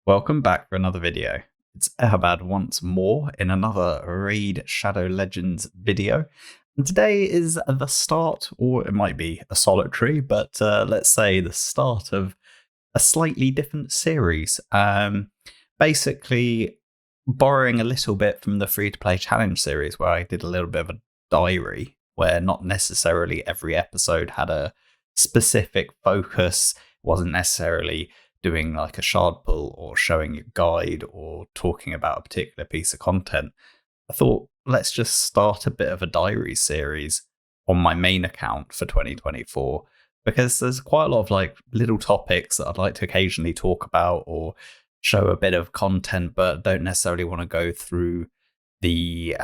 Welcome back for another video. It's Eharbad once more in another Raid Shadow Legends video. And today is the start, or it might be a solitary, but let's say the start of a slightly different series. Basically, borrowing a little bit from the free-to-play challenge series where I did a little bit of a diary where not necessarily every episode had a specific focus. It wasn't necessarily doing like a shard pull or showing a guide or talking about a particular piece of content. I thought, let's just start a bit of a diary series on my main account for 2024, because there's quite a lot of like little topics that I'd like to occasionally talk about or show a bit of content, but don't necessarily want to go through the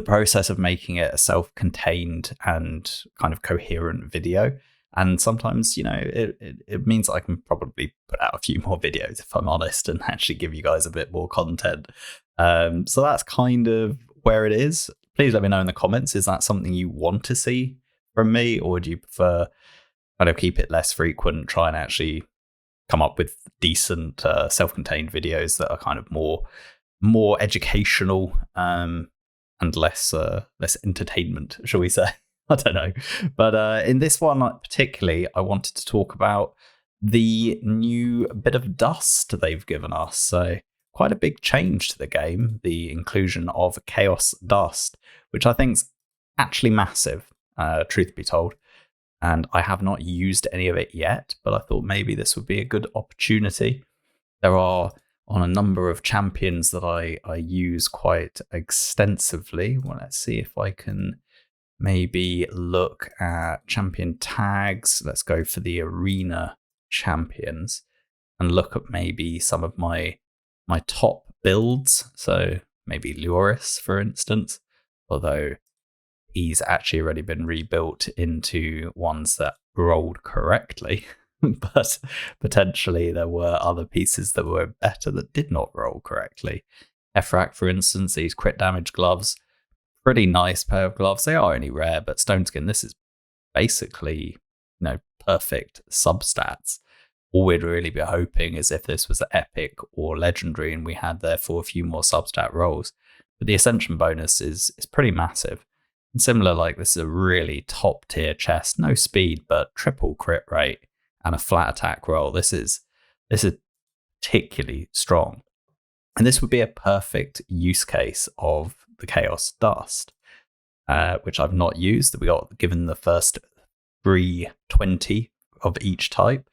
process of making it a self-contained and kind of coherent video. And sometimes, it means I can probably put out a few more videos, if I'm honest, and actually give you guys a bit more content. So that's kind of where it is. Please let me know in the comments, is that something you want to see from me, or do you prefer kind of keep it less frequent, try and actually come up with decent self-contained videos that are kind of more educational and less entertainment, shall we say? I don't know. But in this one particularly, I wanted to talk about the new bit of dust they've given us. So quite a big change to the game, the inclusion of Chaos Dust, which I think's actually massive, truth be told. And I have not used any of it yet, but I thought maybe this would be a good opportunity. There are on a number of champions that I use quite extensively. Well, let's see if I can maybe look at champion tags. Let's go for the arena champions and look at maybe some of my top builds. So maybe Luris, for instance, although he's actually already been rebuilt into ones that rolled correctly. But potentially there were other pieces that were better that did not roll correctly. Efrak, for instance, these crit damage gloves, pretty nice pair of gloves. They are only rare, but Stone Skin, this is basically, perfect substats. All we'd really be hoping is if this was epic or legendary and we had therefore a few more substat rolls. But the ascension bonus is pretty massive. And similar, like this is a really top tier chest, no speed, but triple crit rate and a flat attack roll. This is particularly strong. And this would be a perfect use case of the Chaos Dust, which I've not used. We got given the first 320 of each type.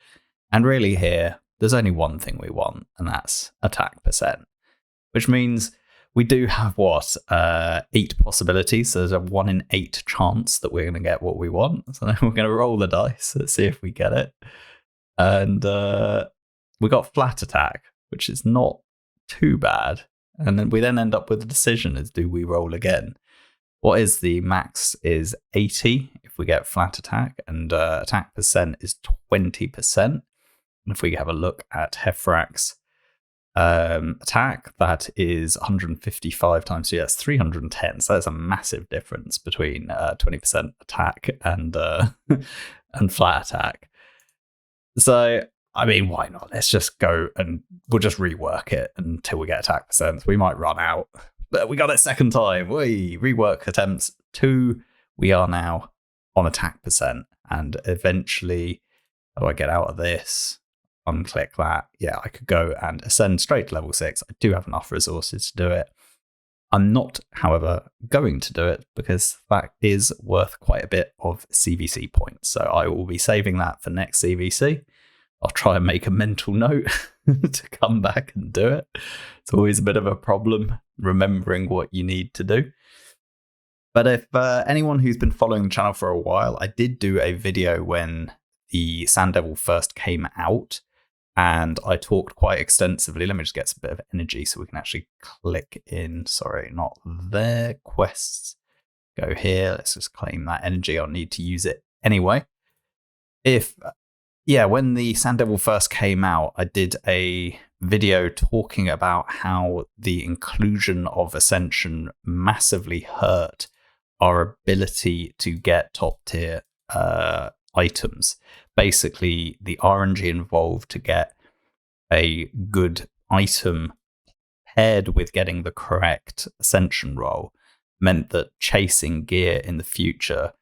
And really here, there's only one thing we want, and that's attack percent, which means we do have 8 possibilities. So there's a 1 in 8 chance that we're going to get what we want. So then we're going to roll the dice. Let's see if we get it. And we got flat attack, which is not too bad. And then we end up with a decision as do we roll again? What is the max is 80 if we get flat attack, and attack percent is 20%. And if we have a look at Hefrak's attack, that is 155 times 2, that's 310. So that's a massive difference between 20% attack and and flat attack. So I mean, why not? Let's just go and we'll just rework it until we get attack percent. We might run out, but we got it second time. We rework attempts 2. We are now on attack percent, and eventually, how do I get out of this? Unclick that. Yeah, I could go and ascend straight to level 6. I do have enough resources to do it. I'm not, however, going to do it because that is worth quite a bit of CVC points. So I will be saving that for next CVC. I'll try and make a mental note to come back and do it. It's always a bit of a problem remembering what you need to do. But if anyone who's been following the channel for a while, I did do a video when the Sand Devil first came out, and I talked quite extensively. Let me just get a bit of energy so we can actually click in. Sorry, not there. Quests. Go here. Let's just claim that energy. I'll need to use it anyway. When the Sand Devil first came out, I did a video talking about how the inclusion of Ascension massively hurt our ability to get top tier items. Basically, the RNG involved to get a good item paired with getting the correct ascension roll meant that chasing gear in the future,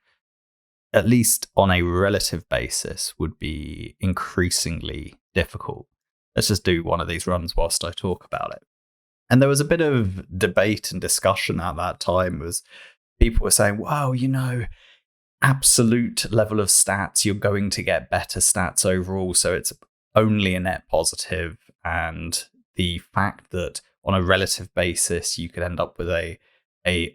at least on a relative basis, would be increasingly difficult. Let's just do one of these runs whilst I talk about it. And there was a bit of debate and discussion at that time, was people were saying, wow, absolute level of stats, you're going to get better stats overall, so it's only a net positive. And the fact that on a relative basis, you could end up with a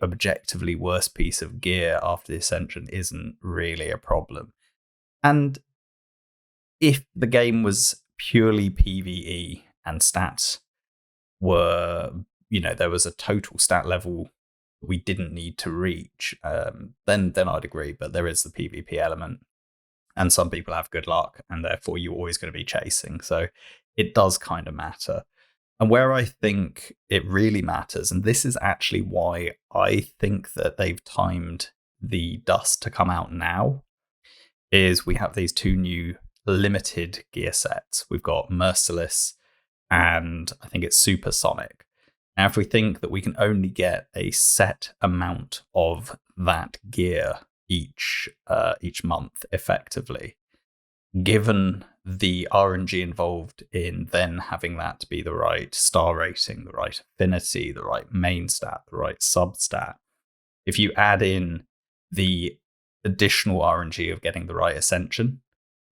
objectively worse piece of gear after the ascension isn't really a problem. And if the game was purely PvE and stats were, there was a total stat level we didn't need to reach, then I'd agree. But there is the PvP element, and some people have good luck, and therefore you're always going to be chasing. So it does kind of matter. And where I think it really matters, and this is actually why I think that they've timed the Dust to come out now, is we have these two new limited gear sets. We've got Merciless and I think it's Supersonic. Now, if we think that we can only get a set amount of that gear each month effectively, given the RNG involved in then having that to be the right star rating, the right affinity, the right main stat, the right sub stat, if you add in the additional RNG of getting the right ascension,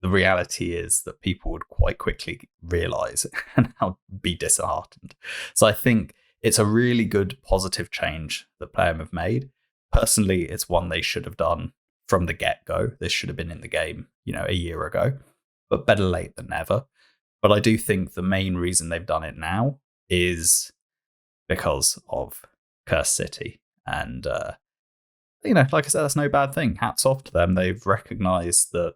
the reality is that people would quite quickly realize and be disheartened. So I think it's a really good positive change that Playem have made. Personally, it's one they should have done from the get-go. This should have been in the game, a year ago, but better late than never. But I do think the main reason they've done it now is because of Cursed City. And, like I said, that's no bad thing. Hats off to them. They've recognized that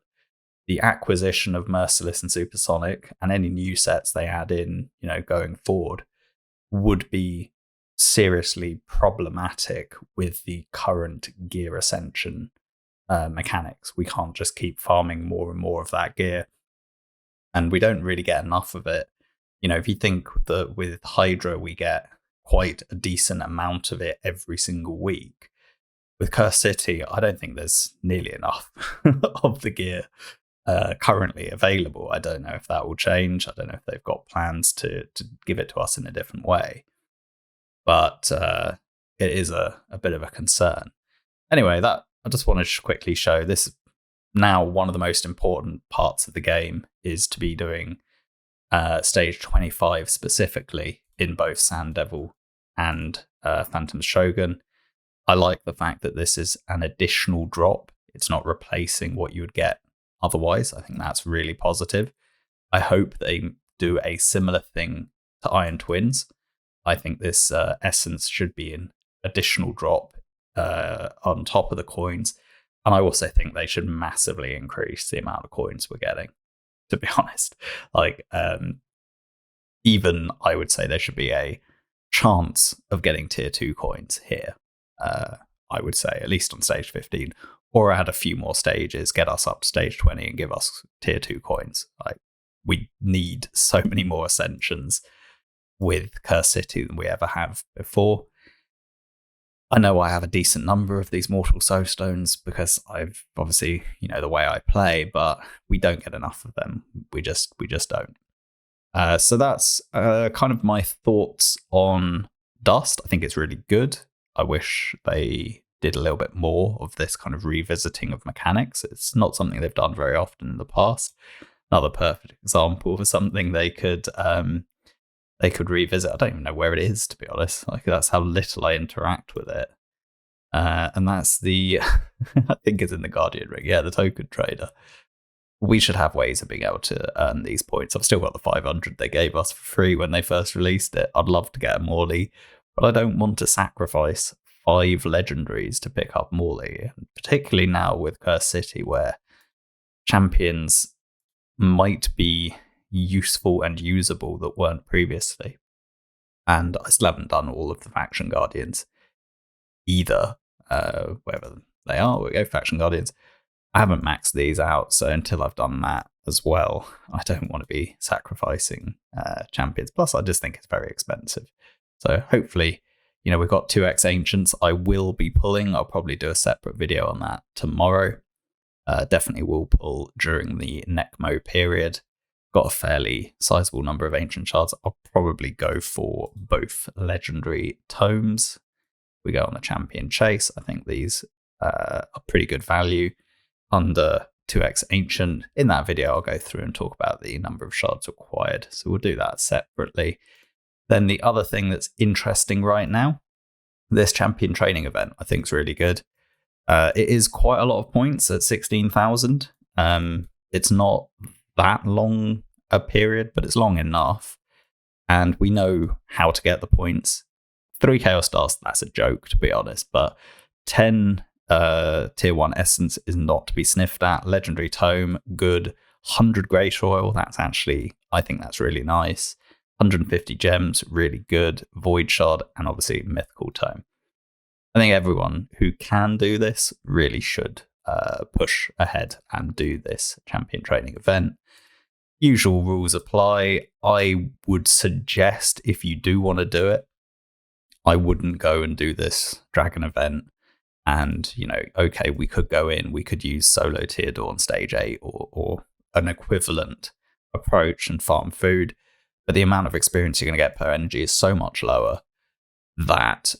the acquisition of Merciless and Supersonic and any new sets they add in, going forward, would be seriously problematic with the current gear ascension mechanics. We can't just keep farming more and more of that gear, and we don't really get enough of it. If you think that with Hydra we get quite a decent amount of it every single week, with Cursed City I don't think there's nearly enough of the gear currently available. I don't know if that will change. I don't know if they've got plans to give it to us in a different way, but it is a bit of a concern. Anyway, that I just wanted to quickly show this. Now, one of the most important parts of the game is to be doing stage 25 specifically in both Sand Devil and Phantom Shogun. I like the fact that this is an additional drop. It's not replacing what you would get otherwise. I think that's really positive. I hope they do a similar thing to Iron Twins. I think this essence should be an additional drop on top of the coins. And I also think they should massively increase the amount of coins we're getting, to be honest. Even I would say there should be a chance of getting tier 2 coins here. I would say, at least on stage 15, or add a few more stages, get us up to stage 20 and give us tier 2 coins. We need so many more ascensions with Cursed City than we ever have before. I know I have a decent number of these Mortal Soul Stones because I've obviously, the way I play, but we don't get enough of them. We just don't. So that's kind of my thoughts on Dust. I think it's really good. I wish they did a little bit more of this kind of revisiting of mechanics. It's not something they've done very often in the past. Another perfect example of something they could revisit. I don't even know where it is, to be honest. That's how little I interact with it. And that's the, I think it's in the Guardian Ring. Yeah, the token trader. We should have ways of being able to earn these points. I've still got the 500 they gave us for free when they first released it. I'd love to get a Morley, but I don't want to sacrifice 5 legendaries to pick up Morley, particularly now with Cursed City, where champions might be useful and usable that weren't previously. And I still haven't done all of the Faction Guardians either, wherever they are. We go Faction Guardians. I haven't maxed these out, so until I've done that, as well. I don't want to be sacrificing champions. Plus, I just think it's very expensive. So hopefully, we've got 2x Ancients. I will be pulling. I'll probably do a separate video on that tomorrow. Definitely will pull during the Necmo period. Got a fairly sizable number of Ancient Shards. I'll probably go for both Legendary Tomes. We go on the Champion Chase. I think these are pretty good value under 2x Ancient. In that video, I'll go through and talk about the number of shards required. So we'll do that separately. Then the other thing that's interesting right now, this Champion Training event, I think is really good. It is quite a lot of points at 16,000. It's not that long a period, but it's long enough. And we know how to get the points. 3 Chaos Stars, that's a joke, to be honest. But 10 Tier 1 Essence is not to be sniffed at. Legendary Tome, good. 100 Glacial Oil, I think that's really nice. 150 Gems, really good. Void Shard, and obviously Mythical Tome. I think everyone who can do this really should push ahead and do this Champion Training event. Usual rules apply. I would suggest if you do want to do it, I wouldn't go and do this Dragon event. And, okay, we could go in, we could use solo Tier Dawn Stage 8 or an equivalent approach and farm food. But the amount of experience you're going to get per energy is so much lower that,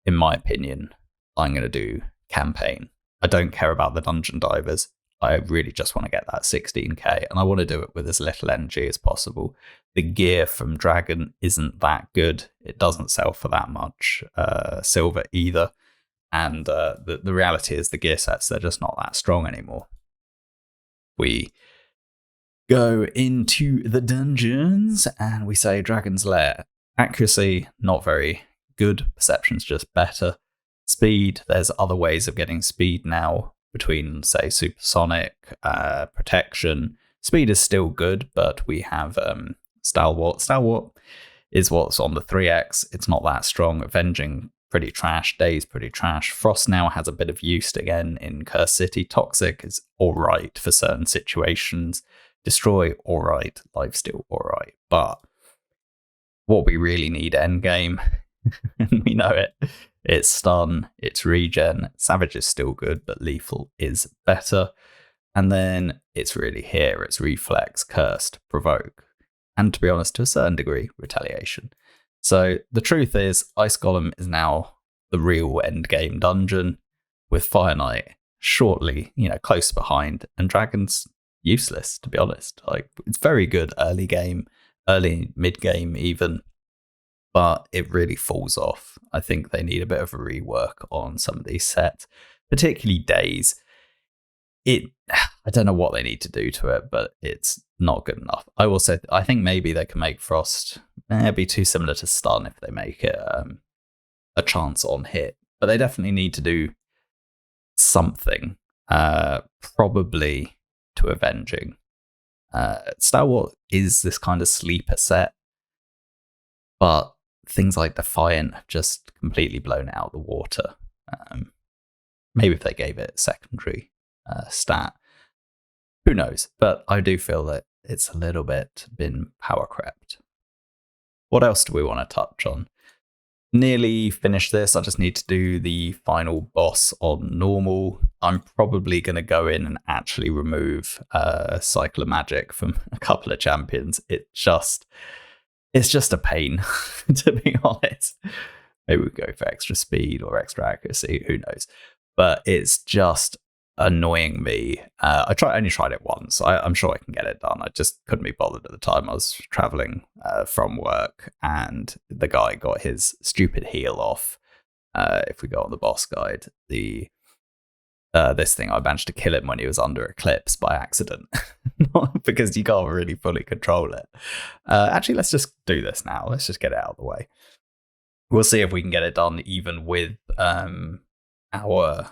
in my opinion, I'm going to do campaign. I don't care about the dungeon divers. I really just want to get that 16k, and I want to do it with as little energy as possible. The gear from Dragon isn't that good. It doesn't sell for that much silver either. And the reality is the gear sets, they're just not that strong anymore. We go into the dungeons and we say Dragon's Lair. Accuracy, not very good. Perception's just better. Speed, there's other ways of getting speed now between, say, Supersonic, Protection. Speed is still good, but we have Stalwart. Stalwart is what's on the 3x. It's not that strong. Avenging, pretty trash. Daze, pretty trash. Frost now has a bit of use again in Curse City. Toxic is alright for certain situations. Destroy, alright. Lifesteal, alright. But what we really need endgame, and we know it, it's stun, it's regen. Savage is still good, but lethal is better. And then it's really here, it's reflex, cursed, provoke, and to be honest, to a certain degree, retaliation. So the truth is, Ice Golem is now the real endgame dungeon, with Fire Knight shortly, close behind, and Dragon's useless, to be honest. It's very good early game, early mid game even, but it really falls off. I think they need a bit of a rework on some of these sets, particularly Daze. I don't know what they need to do to it, but it's not good enough. I will say, I think maybe they can make Frost be too similar to Stun if they make it a chance on hit, but they definitely need to do something, probably to Avenging. Stalwart is this kind of sleeper set, but things like Defiant have just completely blown it out of the water. Maybe if they gave it a secondary stat, who knows? But I do feel that it's a little bit been power crept. What else do we want to touch on? Nearly finished this. I just need to do the final boss on normal. I'm probably going to go in and actually remove Cycle of Magic from a couple of champions. It's just a pain, to be honest. Maybe we go for extra speed or extra accuracy, who knows? But it's just annoying me. I only tried it once. I'm sure I can get it done. I just couldn't be bothered at the time. I was traveling from work, and the guy got his stupid heal off. If we go on the boss guide, this thing, I managed to kill him when he was under Eclipse by accident, not because you can't really fully control it. Actually, let's just do this now. Let's just get it out of the way. We'll see if we can get it done even with our,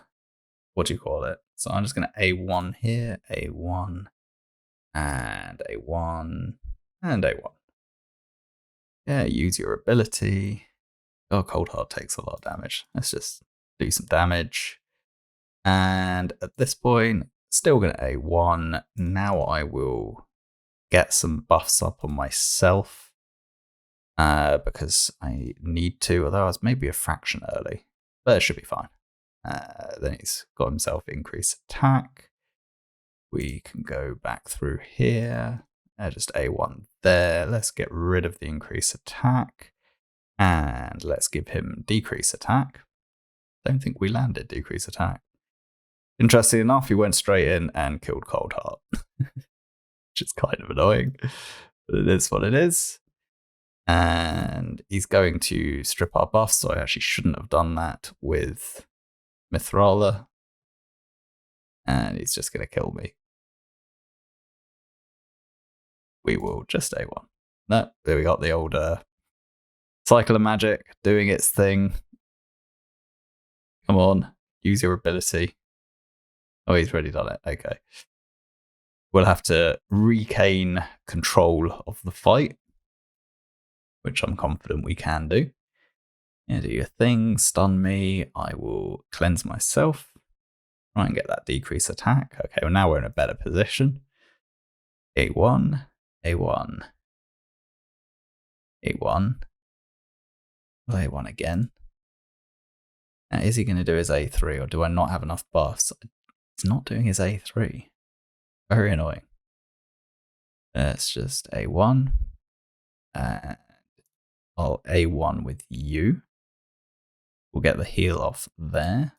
what do you call it? So I'm just going to A1 here, A1, and A1, and A1. Yeah, use your ability. Oh, Cold Heart takes a lot of damage. Let's just do some damage. And at this point, still going to A1. Now I will get some buffs up on myself because I need to, although I was maybe a fraction early, but it should be fine. Then he's got himself increased attack. We can go back through here. Just A1 there. Let's get rid of the increased attack. And let's give him decrease attack. Don't think we landed decrease attack. Interesting enough, he went straight in and killed Cold Heart. Which is kind of annoying. But it is what it is. And he's going to strip our buffs, so I actually shouldn't have done that with Mithrala. And he's just going to kill me. We will just A1. No, there we got the old Cycle of Magic doing its thing. Come on, use your ability. Oh, he's already done it. Okay. We'll have to regain control of the fight, which I'm confident we can do. Yeah, do your thing, stun me. I will cleanse myself. Try and get that decrease attack. Okay, well now we're in a better position. A1, A1, A1. Well, A1 again. Now, is he going to do his A3 or do I not have enough buffs? He's not doing his A3. Very annoying. Let's just A1. And I'll A1 with you. We'll get the heal off there.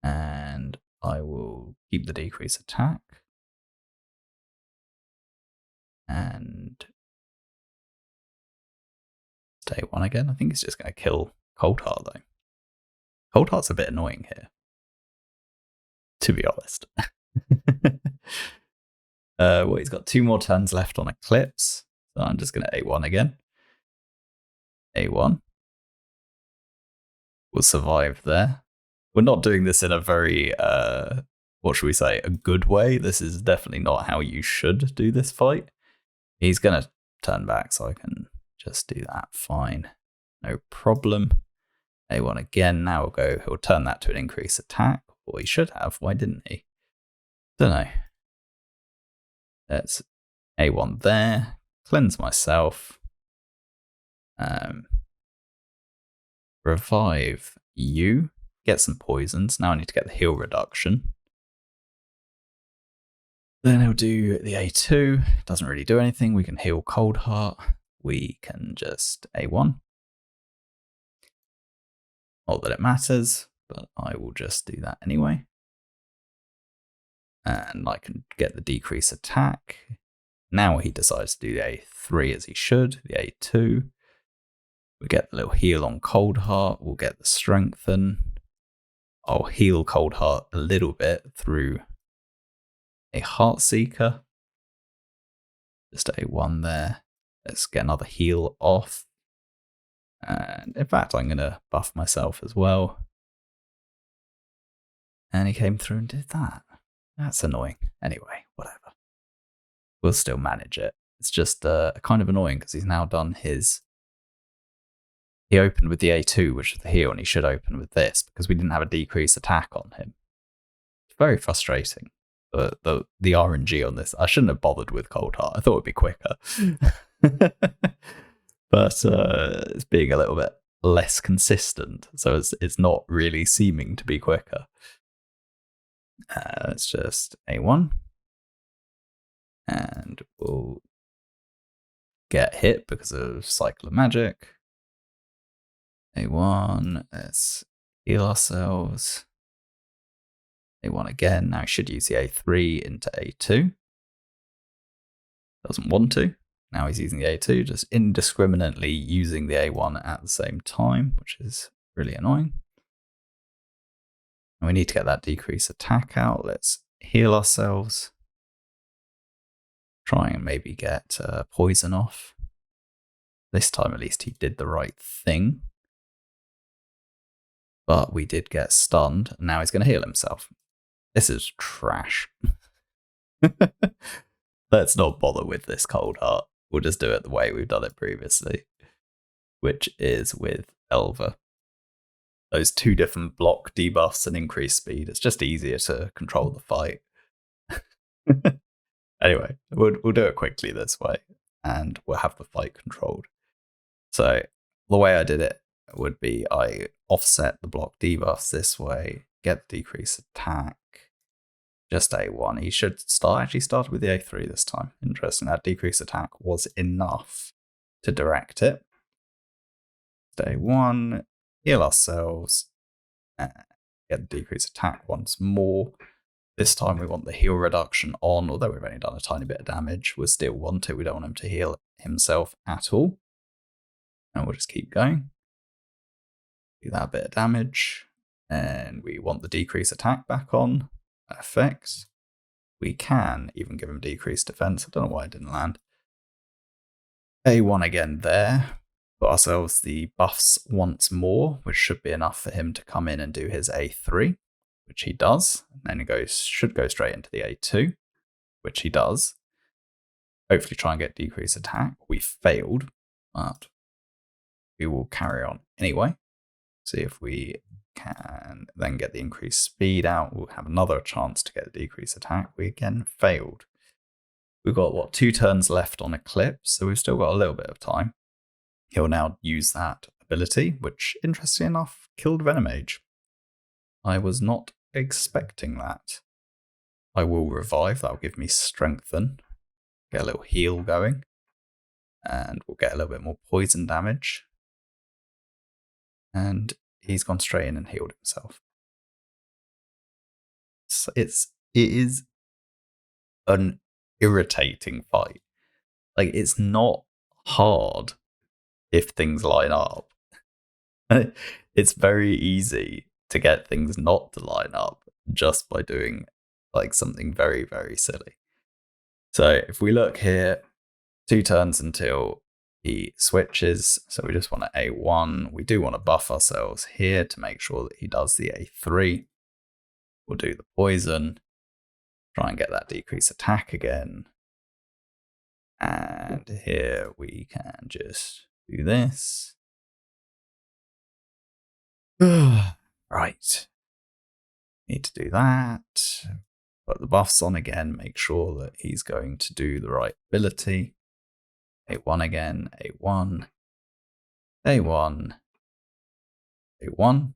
And I will keep the decrease attack. And stay one again. I think he's just going to kill Cold Heart though. Cold Heart's a bit annoying here, to be honest. Well, he's got 2 more turns left on Eclipse, so I'm just going to A1 again. A1. We'll survive there. We're not doing this in a very, what should we say, a good way. This is definitely not how you should do this fight. He's going to turn back, so I can just do that. Fine. No problem. A1 again. Now he'll turn that to an increased attack. Or he should have. Why didn't he? Don't know. Let's A1 there. Cleanse myself. Revive you. Get some poisons. Now I need to get the heal reduction. Then he'll do the A2. Doesn't really do anything. We can heal Cold Heart. We can just A1. Not that it matters, but I will just do that anyway. And I can get the decrease attack. Now he decides to do the A3 as he should, the A2. We get the little heal on Cold Heart. We'll get the strengthen. I'll heal Cold Heart a little bit through a Heart Seeker. Just A1 there. Let's get another heal off. And in fact, I'm going to buff myself as well. And he came through and did that. That's annoying. Anyway, whatever. We'll still manage it. It's just kind of annoying because he's now done his... He opened with the A2, which is the heal, and he should open with this because we didn't have a decreased attack on him. It's very frustrating. The RNG on this. I shouldn't have bothered with Cold Heart. I thought it'd be quicker. But it's being a little bit less consistent. So it's not really seeming to be quicker. Let's just A1. And we'll get hit because of Cycle of Magic. A1. Let's heal ourselves. A1 again. Now I should use the A3 into A2. Doesn't want to. Now he's using the A2, just indiscriminately using the A1 at the same time, which is really annoying. And we need to get that decrease attack out. Let's heal ourselves. Try and maybe get poison off. This time at least he did the right thing. But we did get stunned, and now he's going to heal himself. This is trash. Let's not bother with this Cold Heart. We'll just do it the way we've done it previously, which is with Elva. those two different block debuffs and increased speed. It's just easier to control the fight. Anyway, we'll do it quickly this way, and we'll have the fight controlled. So the way I did it would be I offset the block debuffs this way, get the decrease attack, just A1. He should actually start with the A3 this time. Interesting, that decrease attack was enough to direct it. A1, heal ourselves, and get the decrease attack once more. This time we want the heal reduction on, although we've only done a tiny bit of damage. We still want it. We don't want him to heal himself at all. And we'll just keep going. Do that bit of damage. And we want the decrease attack back on. Effects. We can even give him decreased defense. I don't know why it didn't land. A1 again there. Put ourselves the buffs once more, which should be enough for him to come in and do his A3, which he does. And then he should go straight into the A2, which he does. Hopefully try and get decreased attack. We failed, but we will carry on anyway. See if we can then get the increased speed out. We'll have another chance to get the decreased attack. We again failed. We've got, 2 turns left on Eclipse, so we've still got a little bit of time. He'll now use that ability, which, interestingly enough, killed Venomage. I was not expecting that. I will revive. That'll give me strengthen. Get a little heal going. And we'll get a little bit more poison damage. And he's gone straight in and healed himself. So it is an irritating fight. Like, it's not hard if things line up. It's very easy to get things not to line up just by doing like something very, very silly. So if we look here, 2 turns until he switches. So we just want to A1. We do want to buff ourselves here to make sure that he does the A3. We'll do the poison. Try and get that decrease attack again. And here we can just do this. Right. Need to do that. Put the buffs on again. Make sure that he's going to do the right ability. A1 again. A1. A1. A1.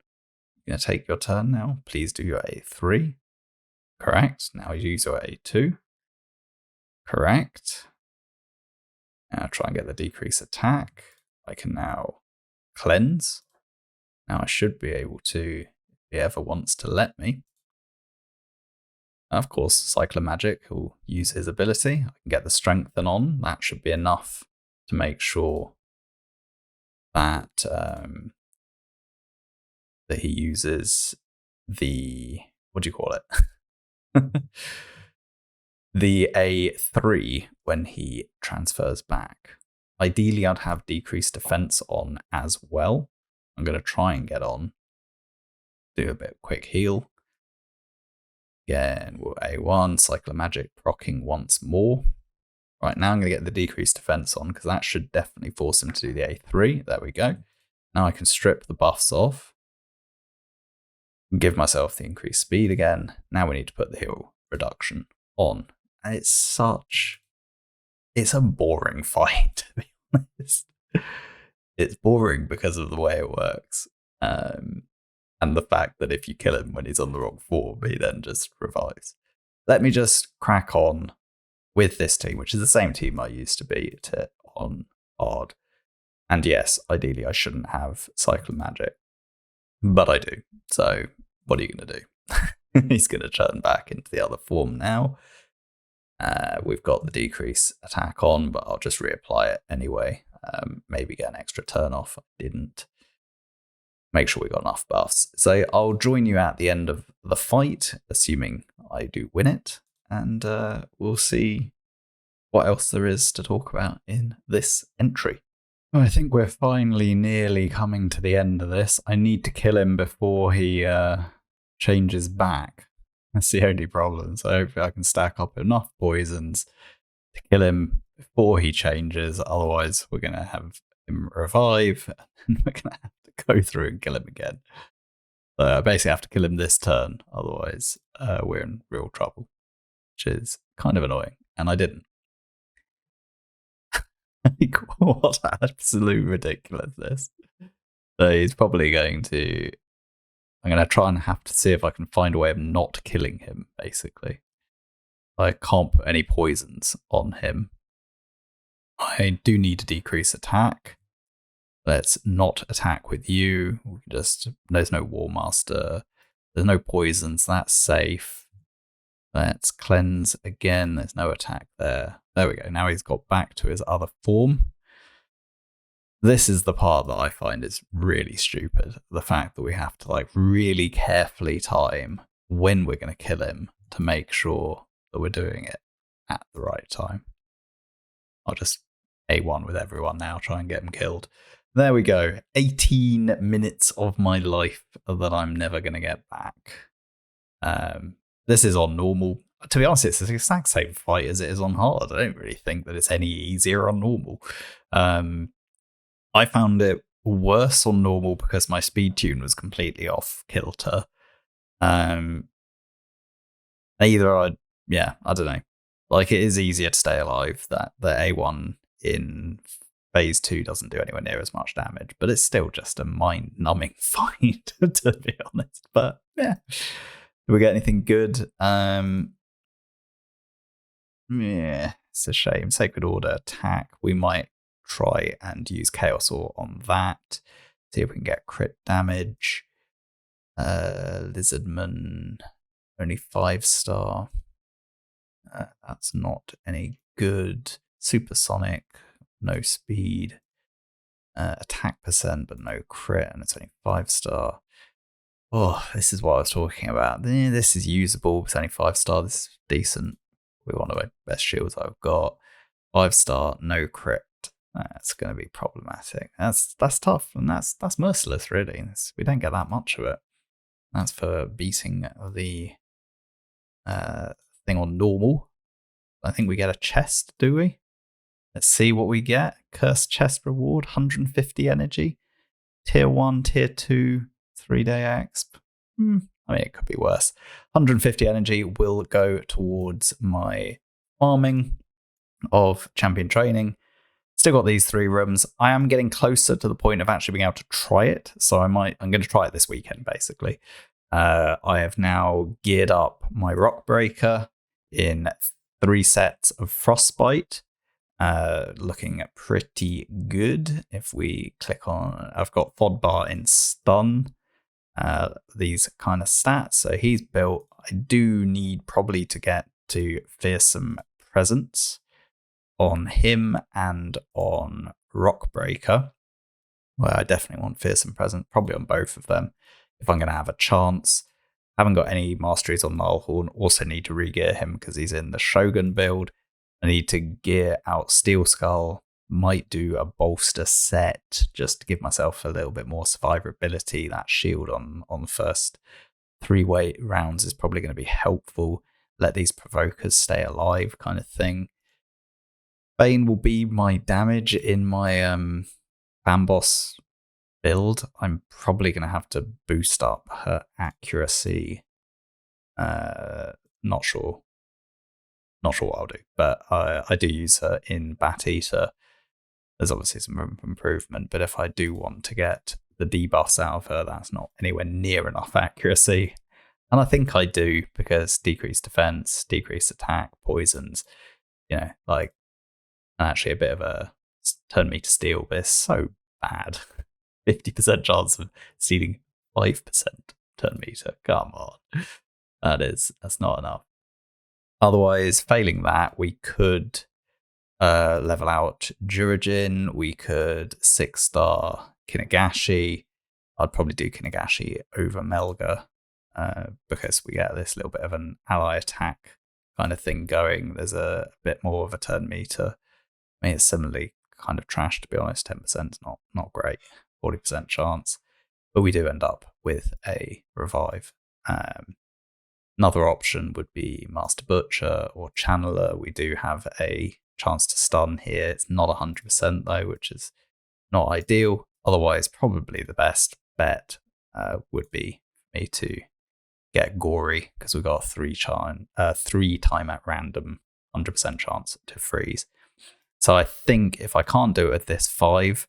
You're going to take your turn now. Please do your A3. Correct. Now you use your A2. Correct. Now try and get the decrease attack. I can now cleanse. Now I should be able to, if he ever wants to let me. Of course, Cyclomagic will use his ability. I can get the strengthen on. That should be enough to make sure that that he uses the, what do you call it? The A3 when he transfers back. Ideally, I'd have decreased defense on as well. I'm going to try and get on. Do a bit of quick heal. Again, we'll A1, Cyclomagic proccing once more. Right, now I'm going to get the decreased defense on because that should definitely force him to do the A3. There we go. Now I can strip the buffs off. Give myself the increased speed again. Now we need to put the heal reduction on. And it's a boring fight, to be honest. It's boring because of the way it works. And the fact that if you kill him when he's on the wrong form, he then just revives. Let me just crack on with this team, which is the same team I used to be on hard. And yes, ideally I shouldn't have Cyclomagic, but I do. So what are you going to do? He's going to turn back into the other form now. We've got the decrease attack on, but I'll just reapply it anyway. Maybe get an extra turn off. I didn't. Make sure we got enough buffs. So I'll join you at the end of the fight, assuming I do win it, and we'll see what else there is to talk about in this entry. Well, I think we're finally nearly coming to the end of this. I need to kill him before he changes back. That's the only problem. So hopefully I can stack up enough poisons to kill him before he changes. Otherwise, we're going to have him revive, and we're going to have to go through and kill him again. So I basically have to kill him this turn, otherwise we're in real trouble, which is kind of annoying. And I didn't. What absolute ridiculousness. So he's probably going to. I'm going to try and have to see if I can find a way of not killing him, basically. I can't put any poisons on him. I do need to decrease attack. Let's not attack with you. We can just. There's no War Master. There's no poisons. That's safe. Let's cleanse again. There's no attack there. There we go. Now he's got back to his other form. This is the part that I find is really stupid. The fact that we have to like really carefully time when we're going to kill him to make sure that we're doing it at the right time. I'll just A1 with everyone now, try and get him killed. There we go. 18 minutes of my life that I'm never going to get back. This is on normal. To be honest, it's the exact same fight as it is on hard. I don't really think that it's any easier on normal. I found it worse on normal because my speed tune was completely off kilter. I don't know. Like, it is easier to stay alive. That the A1 in phase 2 doesn't do anywhere near as much damage, but it's still just a mind-numbing fight, to be honest. But yeah. Do we get anything good? Yeah, it's a shame. Sacred Order attack. We might try and use Chaos Ore on that. See if we can get crit damage. Lizardman, only 5-star. That's not any good. Supersonic, no speed. Attack percent, but no crit, and it's only 5-star. Oh, this is what I was talking about. This is usable. It's only 5-star. This is decent. We're one of the best shields I've got. 5-star, no crit. That's going to be problematic. That's tough, and that's merciless, really. We don't get that much of it. That's for beating the thing on normal. I think we get a chest, do we? Let's see what we get. Cursed chest reward, 150 energy. Tier 1, Tier 2, 3-day exp. I mean, it could be worse. 150 energy will go towards my farming of champion training. Still got these 3 rooms. I am getting closer to the point of actually being able to try it. So I'm going to try it this weekend, basically. I have now geared up my Rock Breaker in 3 sets of Frostbite. Looking pretty good. If we click on, I've got Fodbar in stun. These kind of stats. So he's built. I do need probably to get to Fearsome Presence on him and on Rockbreaker. Well, I definitely want Fearsome Presence, probably on both of them if I'm going to have a chance. Haven't got any masteries on Nullhorn. Also need to re-gear him because he's in the Shogun build. I need to gear out Steel Skull. Might do a bolster set just to give myself a little bit more survivability. That shield on the first 3 rounds is probably going to be helpful. Let these provokers stay alive, kind of thing. Bane will be my damage in my Bamboss build. I'm probably going to have to boost up her accuracy. Not sure what I'll do, but I do use her in Bat Eater. There's obviously some room for improvement, but if I do want to get the debuffs out of her, that's not anywhere near enough accuracy. And I think I do, because decreased defense, decreased attack, poisons, like, actually a bit of a turn me to steel, but it's so bad. 50% chance of stealing 5% turn meter. Come on. That's not enough. Otherwise, failing that, we could level out Jurajin. We could 6-star Kinagashi. I'd probably do Kinagashi over Melga because we get this little bit of an ally attack kind of thing going. There's a bit more of a turn meter. I mean, it's similarly kind of trash, to be honest. 10% is not great. 40% chance. But we do end up with a revive. Another option would be Master Butcher or Channeler. We do have a chance to stun here. It's not 100% though, which is not ideal. Otherwise, probably the best bet would be me to get gory because we got a 3 time at random 100% chance to freeze. So I think if I can't do it with this 5,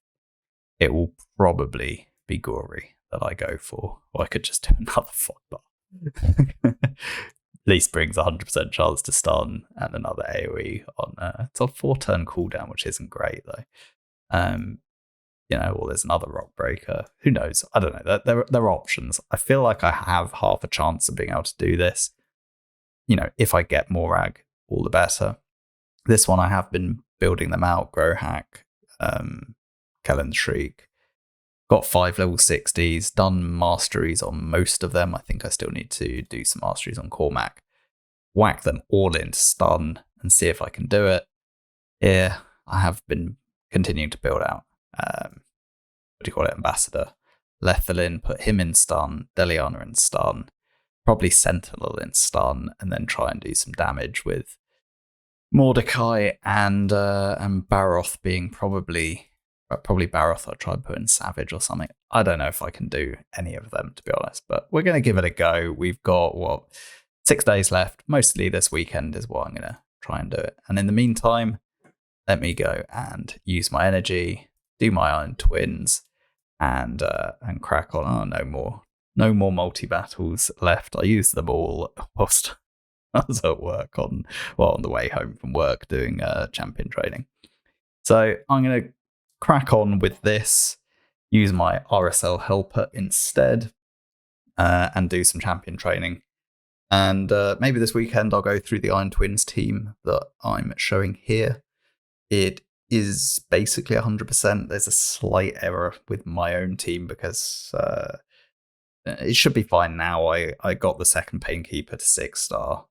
it will probably be gory that I go for. Or I could just do another 5 bar. At least brings 100% chance to stun and another AoE on it's a 4-turn cooldown, which isn't great though. Or there's another rock breaker. Who knows? I don't know. There are options. I feel like I have half a chance of being able to do this. If I get Morag, all the better. This one I have been building them out. Growhack, Kellen Shriek. Got 5 level 60s, done masteries on most of them. I think I still need to do some masteries on Cormac. Whack them all into stun and see if I can do it. Yeah, I have been continuing to build out. Ambassador. Lethalin, put him in stun, Deliana in stun, probably Sentinel in stun, and then try and do some damage with Mordecai and Baroth being probably Baroth. I'll try and put in Savage or something. I don't know if I can do any of them, to be honest, but we're going to give it a go. We've got, 6 days left. Mostly this weekend is what I'm going to try and do it. And in the meantime, let me go and use my energy, do my Iron Twins, and crack on. Oh, no more multi-battles left. I used them all whilst I was at work on the way home from work doing champion training. So I'm going to crack on with this, use my RSL helper instead, and do some champion training. And maybe this weekend I'll go through the Iron Twins team that I'm showing here. It is basically 100%. There's a slight error with my own team because it should be fine now. I got the second Painkeeper to 6-star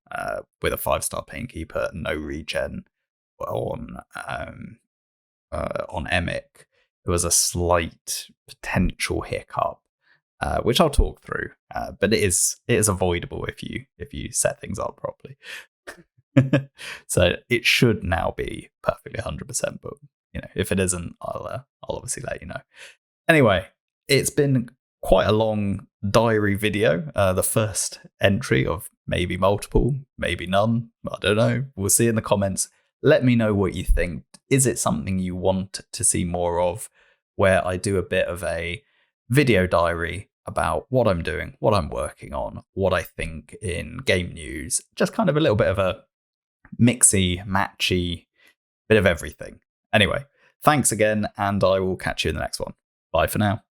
with a 5-star Painkeeper, no regen on Emic. There was a slight potential hiccup, which I'll talk through, but it is avoidable if you set things up properly. So it should now be perfectly 100%, but if it isn't, I'll obviously let you know. Anyway, it's been quite a long diary video, the first entry of maybe multiple, maybe none, I don't know. We'll see in the comments. Let me know what you think. Is it something you want to see more of, where I do a bit of a video diary about what I'm doing, what I'm working on, what I think in game news, just kind of a little bit of a mixy, matchy, bit of everything. Anyway, thanks again, and I will catch you in the next one. Bye for now.